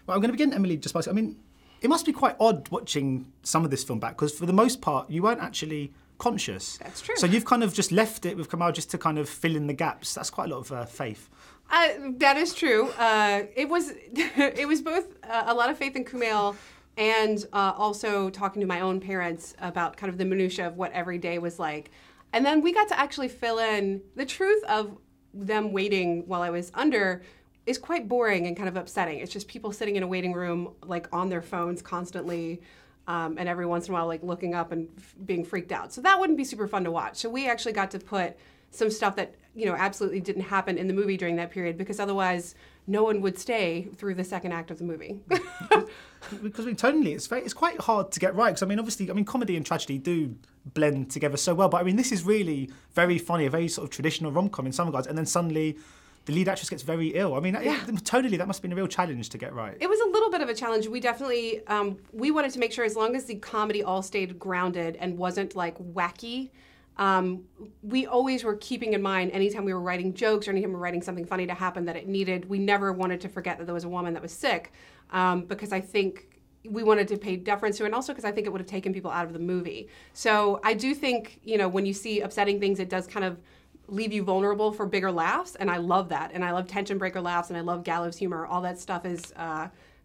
Well, I'm going to begin, Emily, just by saying, I mean, it must be quite odd watching some of this film back, because for the most part, you weren't actually conscious. That's true. So you've kind of just left it with Kumail just to kind of fill in the gaps. That's quite a lot of faith. That is true. It was both a lot of faith in Kumail and also talking to my own parents about kind of the minutia of what every day was like. And then we got to actually fill in the truth of them waiting while I was under is quite boring and kind of upsetting. It's just people sitting in a waiting room, like on their phones constantly, and every once in a while, like looking up and being freaked out. So that wouldn't be super fun to watch. So we actually got to put some stuff that, absolutely didn't happen in the movie during that period, because otherwise no one would stay through the second act of the movie. Because tonally, it's quite hard to get right. Because obviously, comedy and tragedy do blend together so well. But this is really very funny, a very sort of traditional rom-com in some regards. And then suddenly, the lead actress gets very ill. Tonally, that must have been a real challenge to get right. It was a little bit of a challenge. We definitely, we wanted to make sure, as long as the comedy all stayed grounded and wasn't like wacky, we always were keeping in mind anytime we were writing jokes or anytime we were writing something funny to happen that it needed, we never wanted to forget that there was a woman that was sick, because I think we wanted to pay deference to it, and also because I think it would have taken people out of the movie. So I do think, when you see upsetting things, it does kind of leave you vulnerable for bigger laughs, and I love that. And I love tension breaker laughs, and I love gallows humor. All that stuff is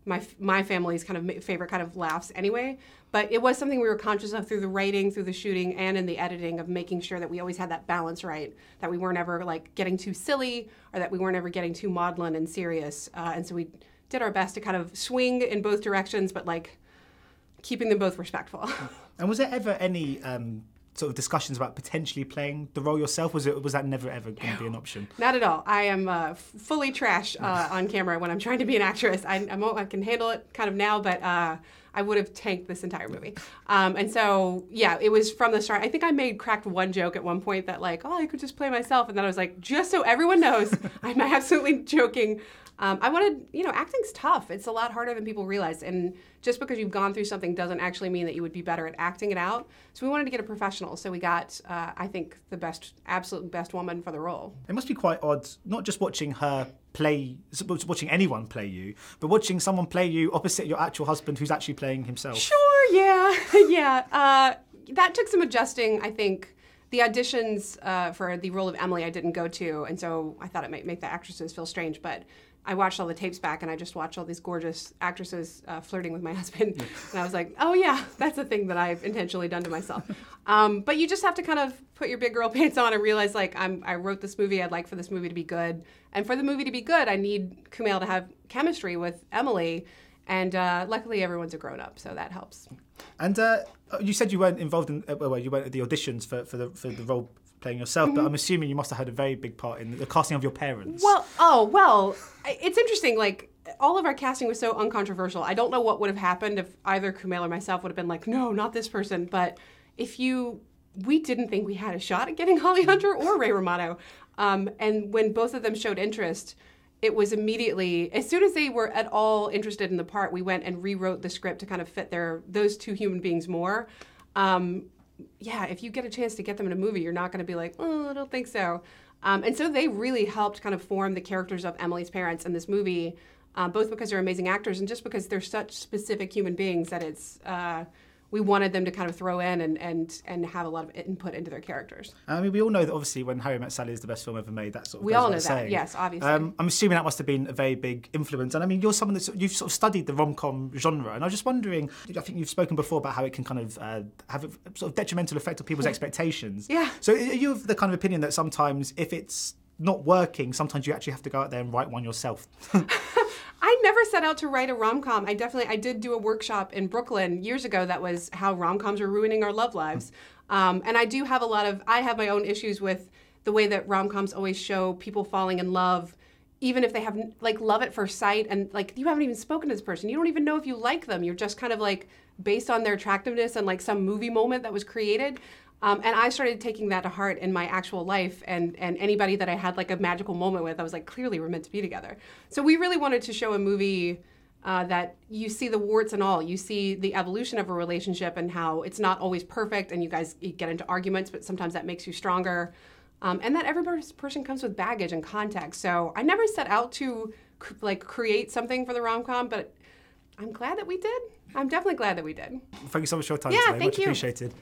my family's kind of favorite kind of laughs anyway. But it was something we were conscious of through the writing, through the shooting, and in the editing, of making sure that we always had that balance right, that we weren't ever like getting too silly, or that we weren't ever getting too maudlin and serious. And so we did our best to kind of swing in both directions, but like keeping them both respectful. And was there ever any sort of discussions about potentially playing the role yourself? Was that never ever going to be an option? Not at all. I am fully trash on camera when I'm trying to be an actress. I can handle it kind of now, but I would have tanked this entire movie. And so, yeah, it was from the start. I think I cracked one joke at one point that like, I could just play myself. And then I was like, just so everyone knows, I'm absolutely joking. I wanted, acting's tough. It's a lot harder than people realize. And just because you've gone through something doesn't actually mean that you would be better at acting it out. So we wanted to get a professional. So we got, I think, the absolute best woman for the role. It must be quite odd, not just watching her watching anyone play you, but watching someone play you opposite your actual husband who's actually playing himself. Sure, yeah. yeah. That took some adjusting, I think. The auditions for the role of Emily I didn't go to, and so I thought it might make the actresses feel strange, but I watched all the tapes back, and I just watched all these gorgeous actresses flirting with my husband, and I was like, oh yeah, that's a thing that I've intentionally done to myself. But you just have to kind of put your big girl pants on and realize, like, I wrote this movie, I'd like for this movie to be good, and for the movie to be good, I need Kumail to have chemistry with Emily, and luckily everyone's a grown-up, so that helps. And you said you weren't involved in, you weren't at the auditions for the role playing yourself, but I'm assuming you must have had a very big part in the casting of your parents. Well, it's interesting, like, all of our casting was so uncontroversial. I don't know what would have happened if either Kumail or myself would have been like, no, not this person, but we didn't think we had a shot at getting Holly Hunter or Ray Romano. And when both of them showed interest, it was immediately, as soon as they were at all interested in the part, we went and rewrote the script to kind of fit those two human beings more. If you get a chance to get them in a movie, you're not going to be like, I don't think so. And so they really helped kind of form the characters of Emily's parents in this movie, both because they're amazing actors and just because they're such specific human beings that it's we wanted them to kind of throw in and have a lot of input into their characters. We all know that obviously when Harry Met Sally is the best film ever made, that sort of we goes all know without that, saying. yes, obviously. I'm assuming that must have been a very big influence. And you're someone you've sort of studied the rom-com genre, and I was just wondering, I think you've spoken before about how it can kind of have a sort of detrimental effect on people's expectations. Yeah. So are you of the kind of opinion that sometimes if it's not working, sometimes you actually have to go out there and write one yourself? I never set out to write a rom-com. I did do a workshop in Brooklyn years ago that was how rom-coms are ruining our love lives. And I do have I have my own issues with the way that rom-coms always show people falling in love, even if they have like love at first sight, and like you haven't even spoken to this person. You don't even know if you like them. You're just kind of like based on their attractiveness and like some movie moment that was created. And I started taking that to heart in my actual life, and anybody that I had like a magical moment with, I was like, clearly we're meant to be together. So we really wanted to show a movie that you see the warts and all. You see the evolution of a relationship and how it's not always perfect, and you get into arguments, but sometimes that makes you stronger. And that every person comes with baggage and context. So I never set out to like create something for the rom-com, but I'm glad that we did. I'm definitely glad that we did. Thank you so much for your time Yeah, today. thank Much you. appreciated.